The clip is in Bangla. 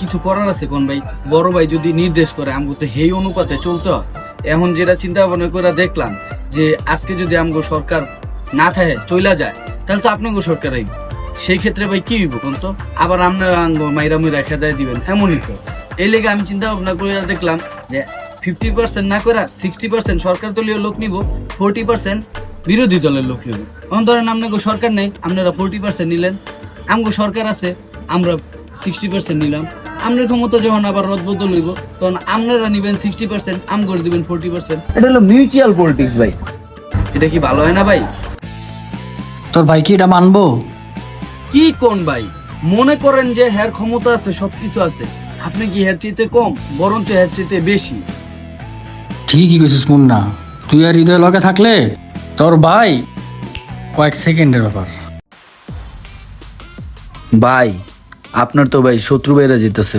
কিছু করার আছে কোন ভাই? বড় ভাই যদি নির্দেশ করে আমগো তো সেই অনুপাতে চলতে হয়। এখন যেটা চিন্তা ভাবনা করে দেখলাম যে আজকে যদি আমগো সরকার না থাকে চইলা যায় তাহলে তো আপনাকে সরকার আইব। সেই ক্ষেত্রে ভাই কি হইব কোন তো? আবার আপনার আঙ্গ মাইরা মুইরা খেদায় দিবেন এমনই তো। এই লেগে আমি চিন্তা ভাবনা করে দেখলাম যে 50% না করে 60% সরকার দলীয় লোক নিব, 40% বিরোধী দলের লোক নিব। এখন ধরেন আপনাকে সরকার নেই, আপনারা 40% নিলেন, আমগো সরকার আছে আমরা 60% নিলাম। আপনার ক্ষমতা যখন আবার রদবদল হইব তখন আপনারা নিবেন 60%, আম করে দিবেন 40%। এটা হলো মিউচুয়াল পলিটিক্স ভাই। এটা কি ভালো হয় না ভাই? তোর ভাই কি এটা মানবো? কি কোন ভাই? মনে করেন যে হ্যার ক্ষমতা আছে, সবকিছু আছে, আপনি কি হ্যার চাইতে কম? বরঞ্চ হ্যার চাইতে বেশি। ঠিকই কইছিস মুন্না, তুই আর হৃদয় লগে থাকলে তোর ভাই কয়েক সেকেন্ডের ব্যাপার। ভাই আপনার তো ভাই শত্রু বেড়ে যেতেছে।